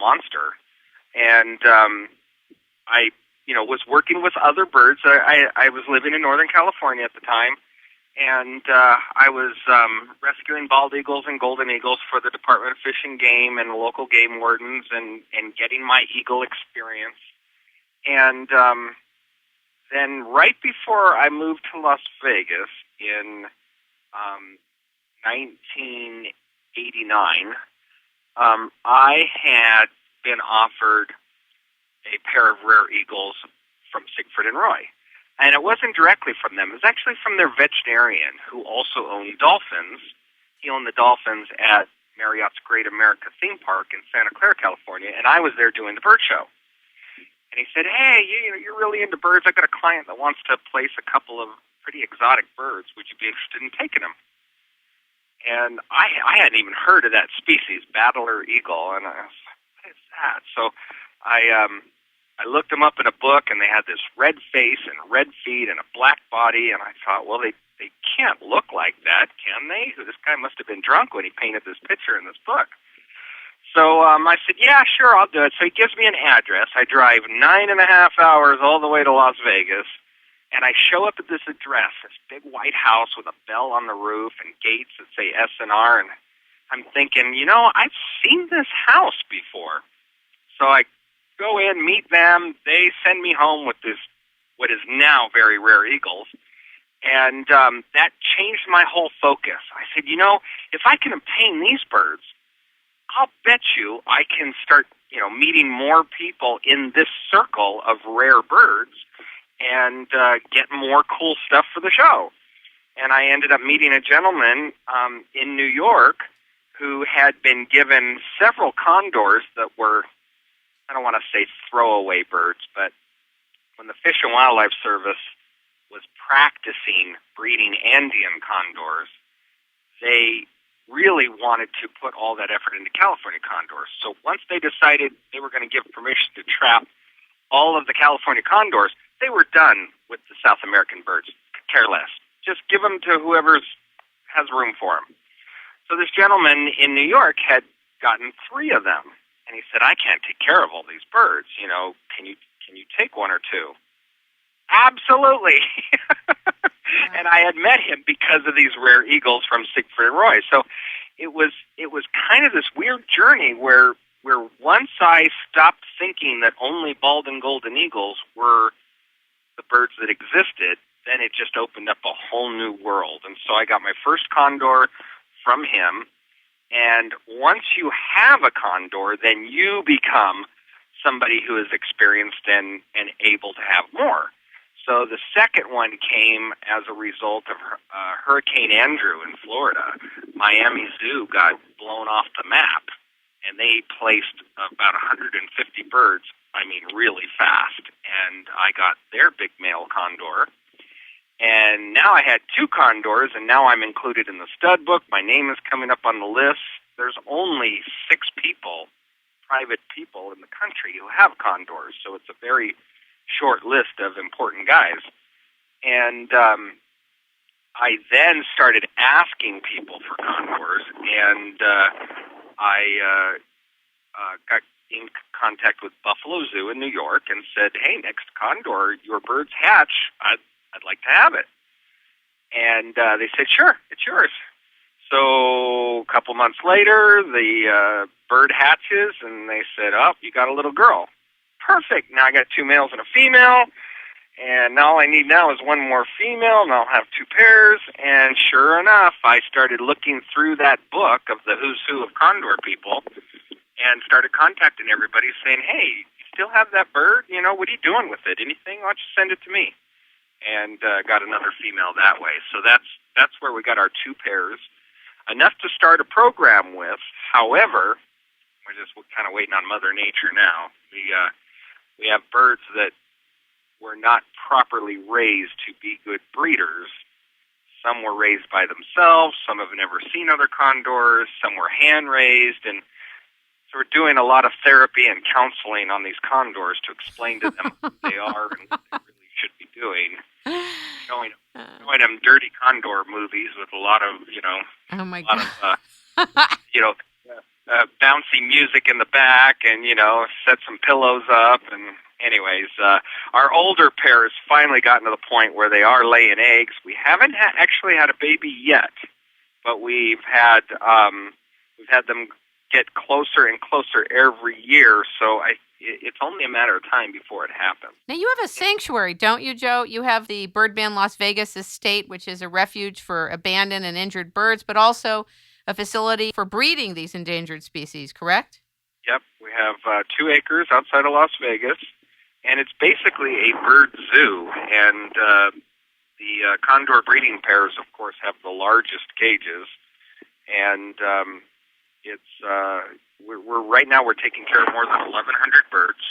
monster. And I, was working with other birds. I was living in Northern California at the time, and I was rescuing bald eagles and golden eagles for the Department of Fish and Game and the local game wardens, and getting my eagle experience. And then right before I moved to Las Vegas in 1989, I had been offered a pair of rare eagles from Siegfried and Roy. And it wasn't directly from them. It was actually from their veterinarian, who also owned dolphins. He owned the dolphins at Marriott's Great America theme park in Santa Clara, California, and I was there doing the bird show. And he said, hey, you're really into birds. I've got a client that wants to place a couple of pretty exotic birds. Would you be interested in taking them? And I hadn't even heard of that species, battler eagle, and I was like, what is that? So I looked them up in a book, and they had this red face and red feet and a black body, and I thought, well, they can't look like that, can they? This guy must have been drunk when he painted this picture in this book. So I said, yeah, sure, I'll do it. So he gives me an address. I drive 9.5 hours all the way to Las Vegas, and I show up at this address, this big white house with a bell on the roof and gates that say S&R, and I'm thinking, I've seen this house before. So I go in, meet them. They send me home with what is now very rare eagles, and that changed my whole focus. I said, if I can obtain these birds, I'll bet you I can start, meeting more people in this circle of rare birds and get more cool stuff for the show. And I ended up meeting a gentleman in New York who had been given several condors that were, I don't want to say throwaway birds, but when the Fish and Wildlife Service was practicing breeding Andean condors, they really wanted to put all that effort into California condors. So once they decided they were going to give permission to trap all of the California condors, they were done with the South American birds. Could care less. Just give them to whoever has room for them. So this gentleman in New York had gotten 3 of them, and he said, I can't take care of all these birds. Can you take 1 or 2? Absolutely. And I had met him because of these rare eagles from Siegfried and Roy. So it was kind of this weird journey where once I stopped thinking that only bald and golden eagles were the birds that existed, then it just opened up a whole new world. And so I got my first condor from him. And once you have a condor, then you become somebody who is experienced and able to have more. So the second one came as a result of Hurricane Andrew in Florida. Miami Zoo got blown off the map, and they placed about 150 birds, really fast. And I got their big male condor. And now I had 2 condors, and now I'm included in the stud book. My name is coming up on the list. There's only 6 people, private people in the country who have condors, so it's a very short list of important guys. And I then started asking people for condors, and I got in contact with Buffalo Zoo in New York and said, hey, next condor your birds hatch, I'd like to have it. And they said, sure, it's yours. So a couple months later, the bird hatches, and they said, oh, you got a little girl. Perfect. Now I got 2 males and a female, and all I need now is 1 more female, and I'll have 2 pairs. And sure enough, I started looking through that book of the who's who of condor people and started contacting everybody saying, hey, you still have that bird? What are you doing with it? Anything? Why don't you send it to me? And got another female that way. So that's where we got our 2 pairs. Enough to start a program with. However, we're just kind of waiting on Mother Nature now. We have birds that were not properly raised to be good breeders. Some were raised by themselves. Some have never seen other condors. Some were hand-raised. And so we're doing a lot of therapy and counseling on these condors to explain to them who they are and what they really should be doing. Showing them dirty condor movies with a lot of, oh my God. bouncy music in the back, and set some pillows up. And anyways, our older pair has finally gotten to the point where they are laying eggs. We haven't actually had a baby yet, but we've had them get closer and closer every year. So it's only a matter of time before it happens. Now, you have a sanctuary, don't you, Joe? You have the Birdman Las Vegas estate, which is a refuge for abandoned and injured birds, but also a facility for breeding these endangered species, correct? Yep, we have 2 acres outside of Las Vegas, and it's basically a bird zoo. And the condor breeding pairs, of course, have the largest cages. And we're taking care of more than 1,100 birds,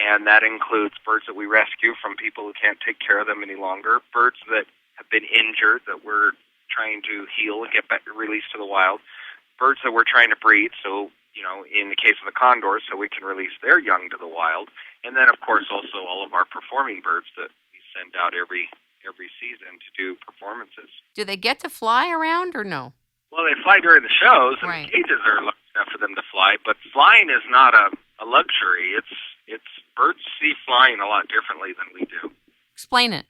and that includes birds that we rescue from people who can't take care of them any longer, birds that have been injured that we're trying to heal and get back released to the wild, birds that we're trying to breed, so in the case of the condors, so we can release their young to the wild, and then of course also all of our performing birds that we send out every season to do performances. Do they get to fly around or no? Well, they fly during the shows, and right. The cages are large enough for them to fly, but flying is not a luxury. It's birds see flying a lot differently than we do. Explain it.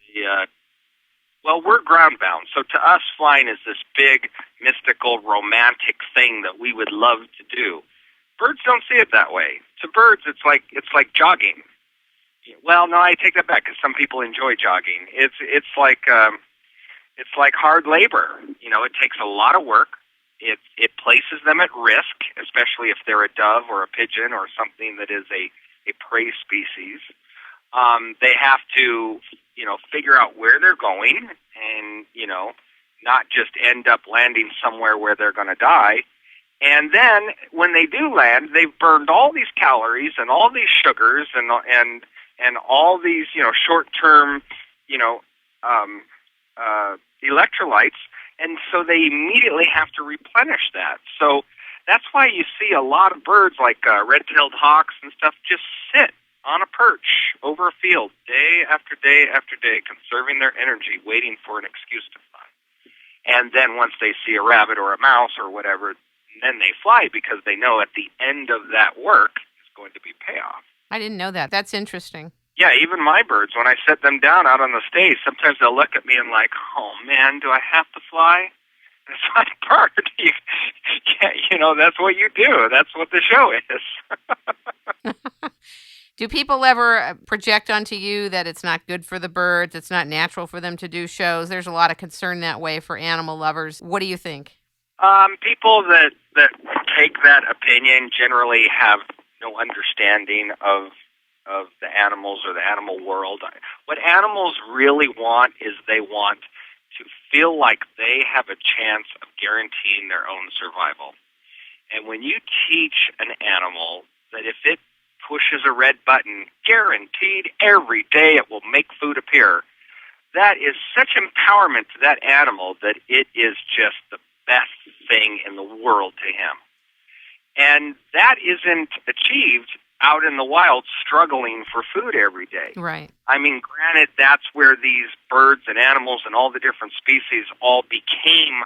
Well, we're ground-bound, so to us, flying is this big, mystical, romantic thing that we would love to do. Birds don't see it that way. To birds, it's like jogging. Well, no, I take that back because some people enjoy jogging. It's like hard labor. It takes a lot of work. It places them at risk, especially if they're a dove or a pigeon or something that is a prey species. They have to, figure out where they're going and, not just end up landing somewhere where they're going to die. And then when they do land, they've burned all these calories and all these sugars and all these, short-term, electrolytes. And so they immediately have to replenish that. So that's why you see a lot of birds like red-tailed hawks and stuff just sit on a perch over a field day after day after day, conserving their energy, waiting for an excuse to fly. And then once they see a rabbit or a mouse or whatever, then they fly because they know at the end of that work is going to be payoff. I didn't know that. That's interesting. Yeah, even my birds, when I set them down out on the stage, sometimes they'll look at me and like, oh man, do I have to fly? And it's like, bird, that's what you do. That's what the show is. Do people ever project onto you that it's not good for the birds, it's not natural for them to do shows? There's a lot of concern that way for animal lovers. What do you think? People that take that opinion generally have no understanding of the animals or the animal world. What animals really want is they want to feel like they have a chance of guaranteeing their own survival. And when you teach an animal that if it pushes a red button, guaranteed every day it will make food appear, that is such empowerment to that animal that it is just the best thing in the world to him. And that isn't achieved out in the wild struggling for food every day. Right. I mean, granted, that's where these birds and animals and all the different species all became,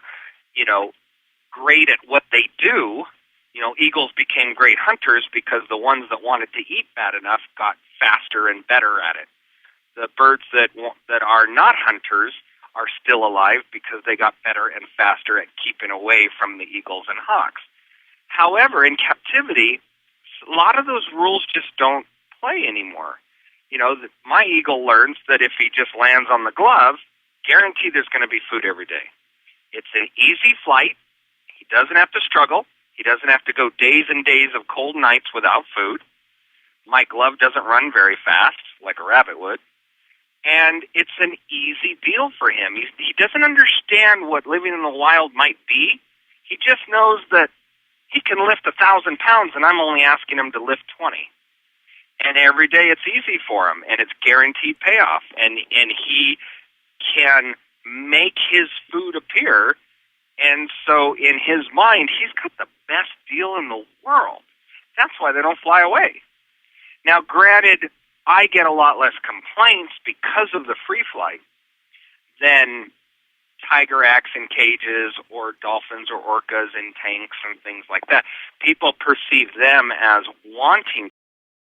great at what they do. Eagles became great hunters because the ones that wanted to eat bad enough got faster and better at it. The birds that are not hunters are still alive because they got better and faster at keeping away from the eagles and hawks. However, in captivity, a lot of those rules just don't play anymore. My eagle learns that if he just lands on the glove, guaranteed there's going to be food every day. It's an easy flight. He doesn't have to struggle. He doesn't have to go days and days of cold nights without food. My glove doesn't run very fast, like a rabbit would. And it's an easy deal for him. He doesn't understand what living in the wild might be. He just knows that he can lift 1,000 pounds, and I'm only asking him to lift 20. And every day it's easy for him, and it's guaranteed payoff. And he can make his food appear. And so in his mind, he's got the best deal in the world. That's why they don't fly away. Now, granted, I get a lot less complaints because of the free flight than tiger acts in cages or dolphins or orcas in tanks and things like that. People perceive them as wanting